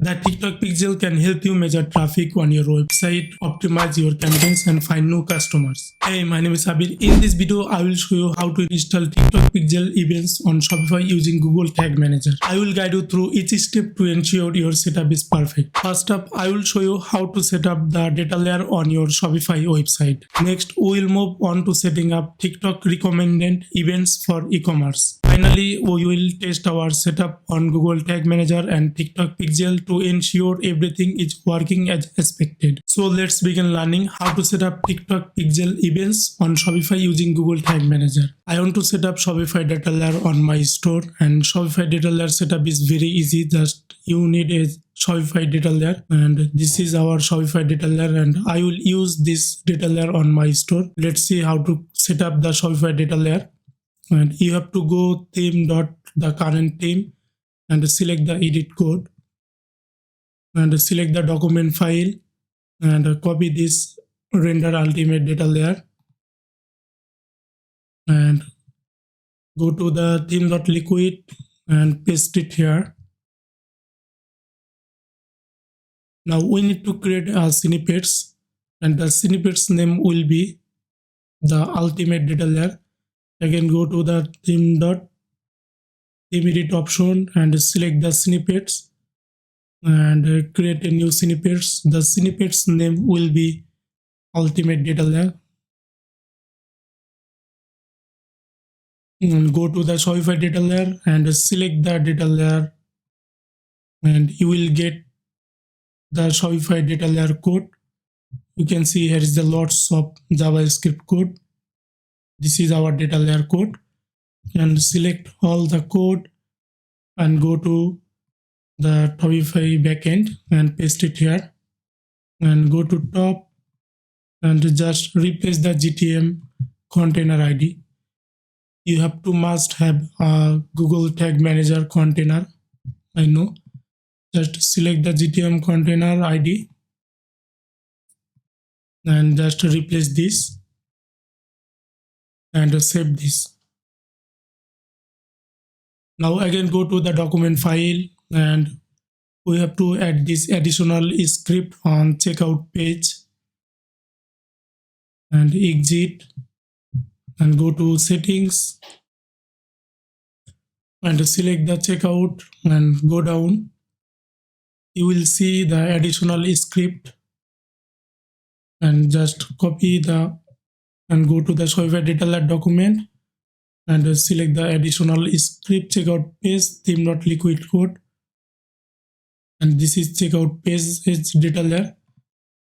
The TikTok pixel can help you measure traffic on your website, optimize your campaigns, and find new customers. Hey, my name is Abir. In this video, I will show you how to install TikTok pixel events on Shopify using Google Tag Manager. I will guide you through each step to ensure your setup is perfect. First up, I will show you how to set up the data layer on your Shopify website. Next, we will move on to setting up TikTok recommended events for e-commerce. Finally, we will test our setup on Google Tag Manager and TikTok Pixel to ensure everything is working as expected. So let's begin learning how to set up TikTok Pixel events on Shopify using Google Tag Manager. I want to set up Shopify data layer on my store, and Shopify data layer setup is very easy. Just you need a Shopify data layer, and this is our Shopify data layer, and I will use this data layer on my store. Let's see how to set up the Shopify data layer. And you have to go the current theme and select the edit code and select the document file and copy this render ultimate data layer and go to the theme.liquid and paste it here. Now we need to create snippets, and the snippets name will be the ultimate data layer. Again, go to the theme edit option and select the snippets and create a new snippets. The snippets name will be ultimate data layer. And go to the Shopify data layer and select the data layer, and you will get the Shopify data layer code. You can see here is the lots of JavaScript code. This is our data layer code, and select all the code and go to the Shopify backend and paste it here and go to top and just replace the GTM container ID. You have to must have a Google Tag Manager container. I know. Just select the GTM container ID and just replace this and save this. Now again go to the document file, and we have to add this additional script on checkout page and exit and go to settings and select the checkout and go down. You will see the additional script and just copy and go to the Shopify data layer document and select the additional script checkout page theme.liquid code, and this is checkout page is data layer.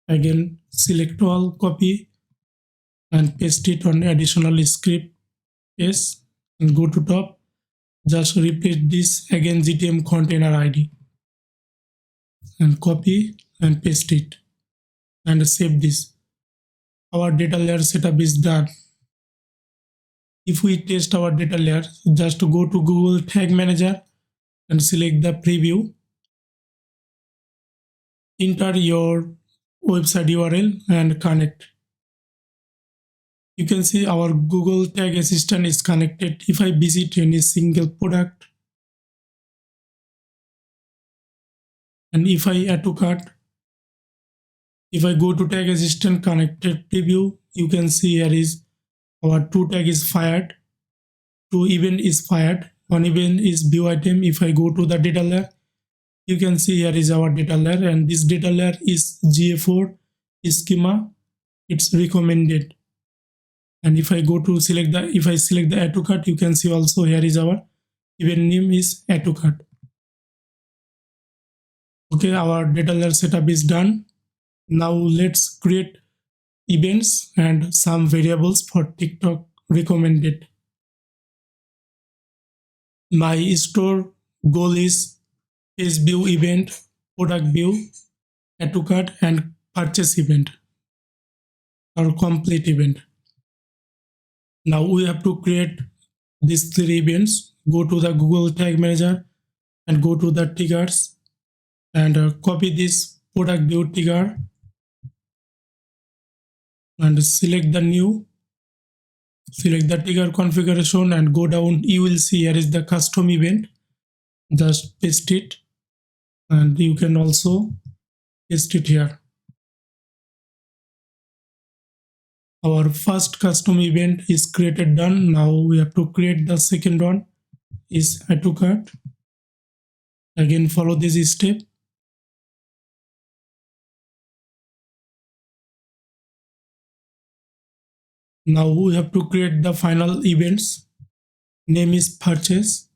Again, select all, copy and paste it on additional script page and go to top. Just repeat this again GTM container ID and copy and paste it and save this. Our data layer setup is done. If we test our data layer, just go to Google Tag Manager and select the preview. Enter your website URL and connect. You can see our Google Tag Assistant is connected. If I visit any single product and if I add to cart, if I go to Tag Assistant connected preview, you can see here is our 2 tag is fired, 2 event is fired, 1 event is view item. If I go to the data layer, you can see here is our data layer, and this data layer is GA4 schema. It's recommended. And if I go to select the add to cart, you can see also here is our event name is add to cart. Okay, our data layer setup is done. Now let's create events and some variables for TikTok recommended. My store goal is page view event, product view, add to cart, and purchase event or complete event. Now we have to create these 3 events. Go to the Google Tag Manager and go to the triggers and copy this product view trigger and select the trigger configuration and go down. You will see here is the custom event. Just paste it and you can also paste it here. Our first custom event is created done. Now we have to create the second one, is add to cart. Again follow this step. Now we have to create the final events. Name is purchase.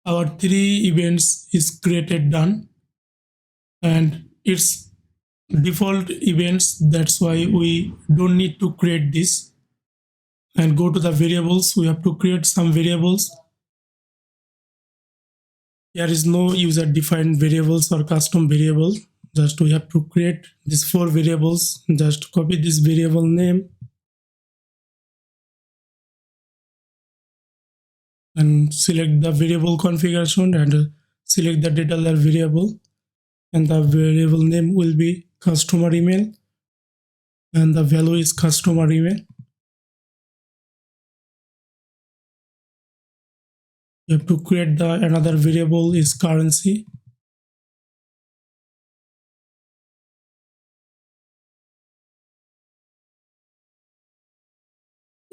Our 3 events is created done, and it's default events, that's why we don't need to create this. And go to the variables, we have to create some variables. There is no user defined variables or custom variables, just we have to create these 4 variables. Just copy this variable name and select the variable configuration and select the data layer variable, and the variable name will be customer email and the value is customer email. You have to create the another variable is currency.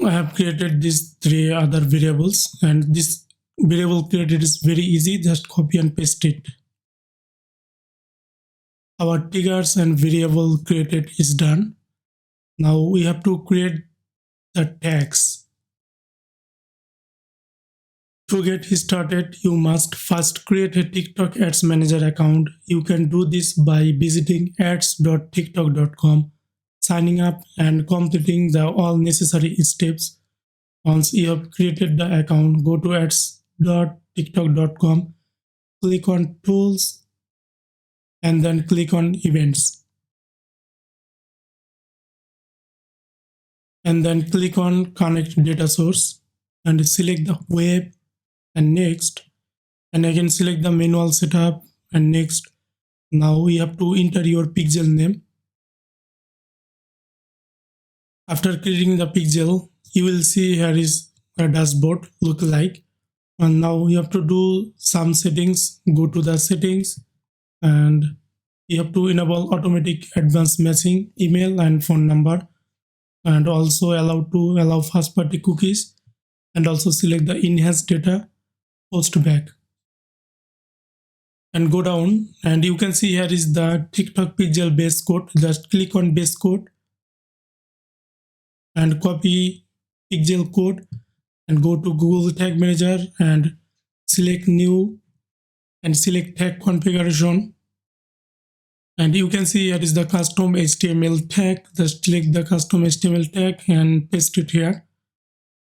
I have created these 3 other variables, and this variable created is very easy, just copy and paste it. Our triggers and variable created is done. Now we have to create the tags. To get started, you must first create a TikTok Ads Manager account. You can do this by visiting ads.tiktok.com, signing up and completing the all necessary steps. Once you have created the account, go to ads.tiktok.com, click on Tools, and then click on Events. And then click on Connect Data Source and select the Web and Next. And again select the Manual Setup and Next. Now we have to enter your pixel name. After creating the pixel, you will see here is a dashboard look like. And now you have to do some settings. Go to the settings and you have to enable automatic advanced matching email and phone number, and also allow first party cookies, and also select the enhanced data post back. And go down and you can see here is the TikTok pixel base code. Just click on base code and copy pixel code and go to Google Tag Manager and select new and select tag configuration. And you can see here is the custom HTML tag. Just select the custom HTML tag and paste it here.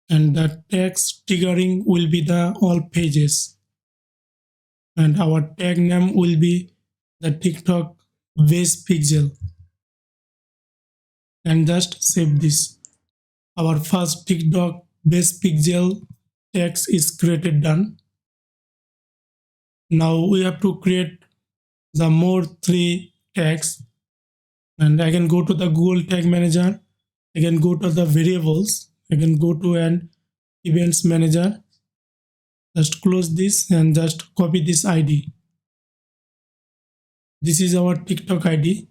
And the text triggering will be the all pages. And our tag name will be the TikTok base pixel. And just save this. Our first TikTok base pixel text is created done. Now we have to create the more 3 tags, and I can go to the Google Tag Manager. I can go to the variables. I can go to an events manager. Just close this and just copy this ID. This is our TikTok ID,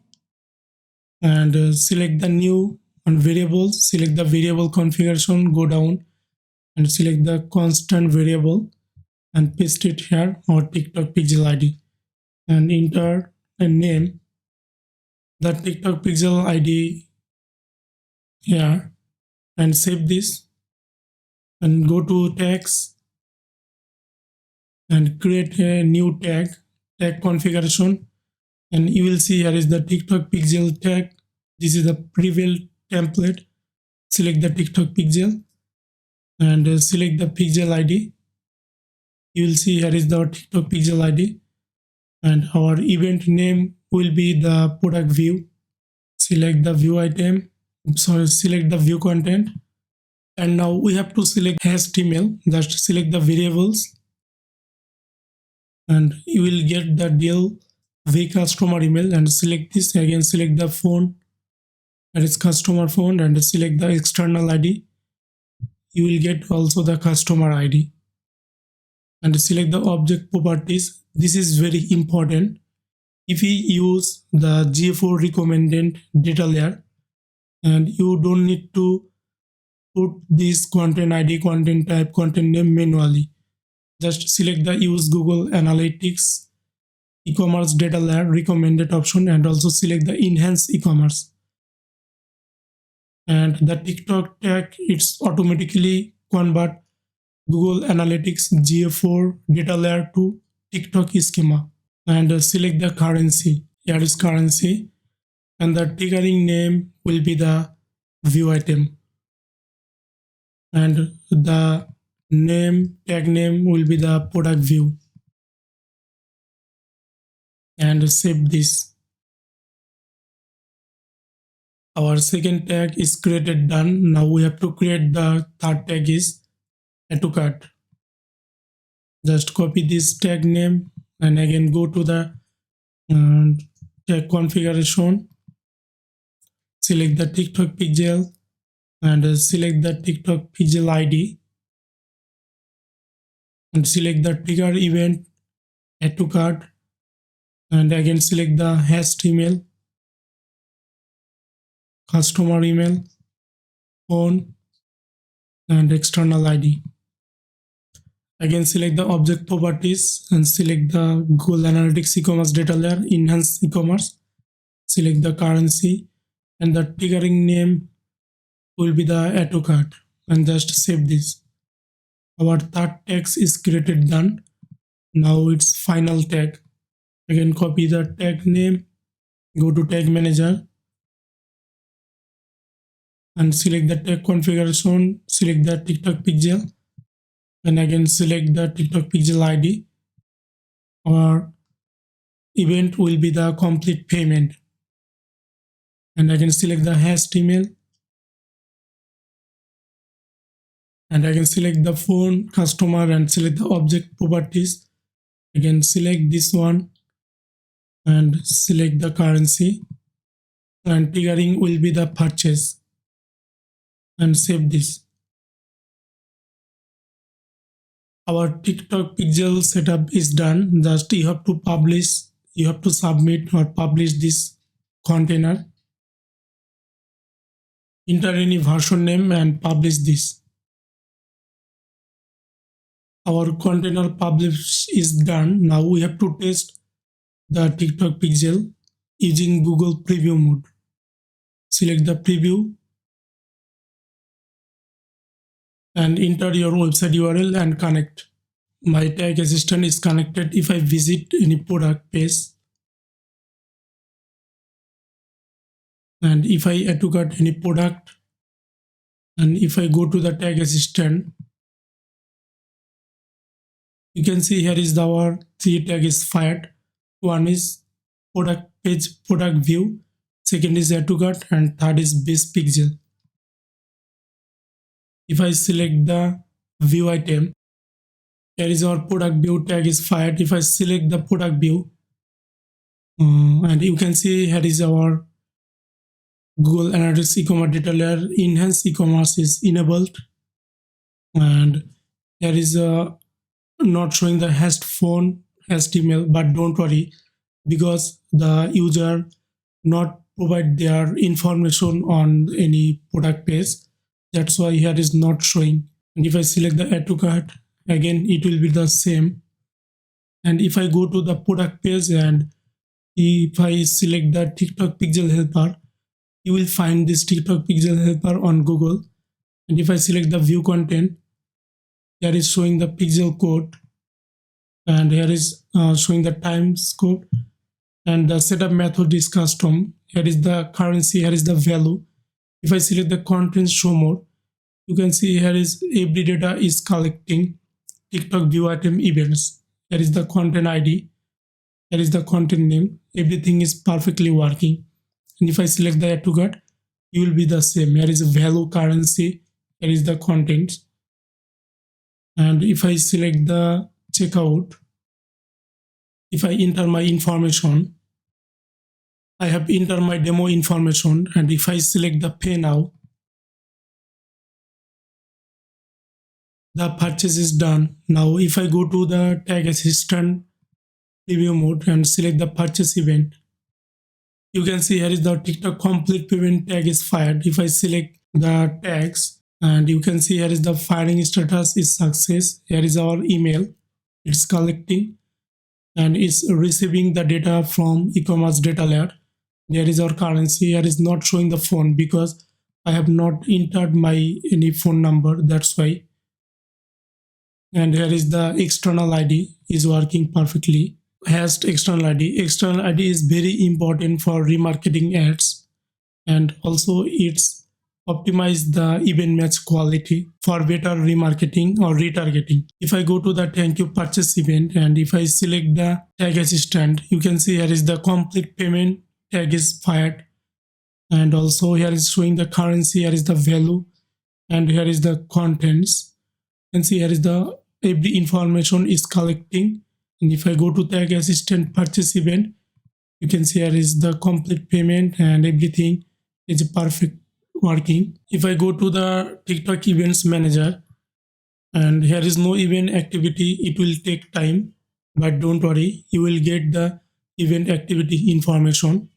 and select the new on variables. Select the variable configuration. Go down and select the constant variable and paste it here, our TikTok pixel ID, and enter a name, the TikTok pixel ID here, and save this and go to tags and create a new tag configuration, and you will see here is the TikTok pixel tag. This is the pre-built template. Select the TikTok pixel and select the pixel ID. You will see here is the TikTok pixel ID, and our event name will be the product view. Select the view item, select the view content, and now we have to select HTML. Just select the variables and you will get the deal the customer email and select this. Again, select the phone, that is customer phone, and select the external ID. You will get also the customer ID. And select the object properties. This is very important. If we use the GA4 recommended data layer, and you don't need to put this content ID, content type, content name manually. Just select the use Google Analytics e-commerce data layer recommended option and also select the enhance e-commerce. And the TikTok tag, it's automatically convert Google Analytics GA4 data layer to TikTok schema. And select the currency. Here is currency. And the triggering name will be the view item. And the name, tag name will be the product view. And save this. Our second tag is created, done. Now we have to create the third tag is add to cart. Just copy this tag name and again go to the tag configuration. Select the TikTok pixel and select the TikTok pixel ID and select the trigger event add to cart and again select the hashed email, customer email, phone and external ID. Again select the object properties and select the Google Analytics e-commerce data layer, enhance e-commerce, select the currency and the triggering name will be the add to cart and just save this. Our third text is created, done. Now it's final tag. Again copy the tag name, go to tag manager and select the tag configuration, select the TikTok pixel and again select the TikTok pixel ID. Our event will be the complete payment and again select the hashed email and again select the phone, customer and select the object properties. Again select this one and select the currency and triggering will be the purchase and save this. Our TikTok pixel setup is done. Just you have to publish, you have to submit or publish this container. Enter any version name and publish this. Our container publish is done. Now we have to test the TikTok pixel using Google Preview mode. Select the preview and enter your website URL and connect. My tag assistant is connected. If I visit any product page and if I add to cart any product and if I go to the tag assistant, you can see here is our three tag is fired. One is product page, product view, second is add to cart and third is base pixel. If I select the view item, here is our product view tag is fired. If I select the product view and you can see here is our Google Analytics e-commerce data layer, enhance e-commerce is enabled and here is not showing the hashed phone, hashed email, but don't worry because the user not provide their information on any product page. That's why here is not showing. And if I select the add to cart, again it will be the same. And if I go to the product page and if I select the TikTok pixel helper, you will find this TikTok pixel helper on Google. And if I select the view content, here is showing the pixel code and here is showing the times code and the setup method is custom. Here is the currency, here is the value. If I select the content show more, you can see here is every data is collecting TikTok view item events. Here is the content ID, here is the content name, everything is perfectly working. And if I select the add to cart, you will be the same. Here is a value, currency, here is the content. And if I select the checkout, If I enter my information, I have entered my demo information, and if I select the pay now, the purchase is done. Now if I go to the tag assistant preview mode and select the purchase event, you can see here is the TikTok complete payment tag is fired. If I select the tags, and you can see here is the firing status is success. Here is our email. It's collecting and is receiving the data from e-commerce data layer. There is our currency. Here is not showing the phone because I have not entered my any phone number. That's why. And here is the external ID is working perfectly. Hashed external ID. External ID is very important for remarketing ads, and also it's optimize the event match quality for better remarketing or retargeting. If I go to the thank you purchase event and if I select the tag assistant, you can see here is the complete payment tag is fired, and also here is showing the currency, here is the value, and here is the contents. And see here is the every information is collecting. And if I go to tag assistant purchase event, you can see here is the complete payment and everything is perfect working. If I go to the TikTok events manager, and here is no event activity, it will take time, but don't worry, you will get the event activity information.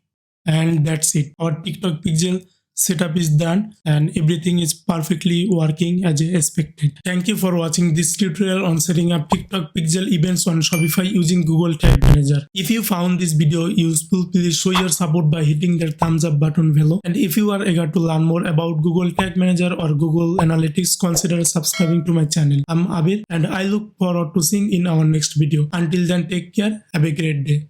And that's it. Our TikTok pixel setup is done and everything is perfectly working as expected. Thank you for watching this tutorial on setting up TikTok pixel events on Shopify using Google Tag Manager. If you found this video useful, please show your support by hitting that thumbs up button below. And if you are eager to learn more about Google Tag Manager or Google Analytics, consider subscribing to my channel. I'm Abir and I look forward to seeing in our next video. Until then, take care. Have a great day.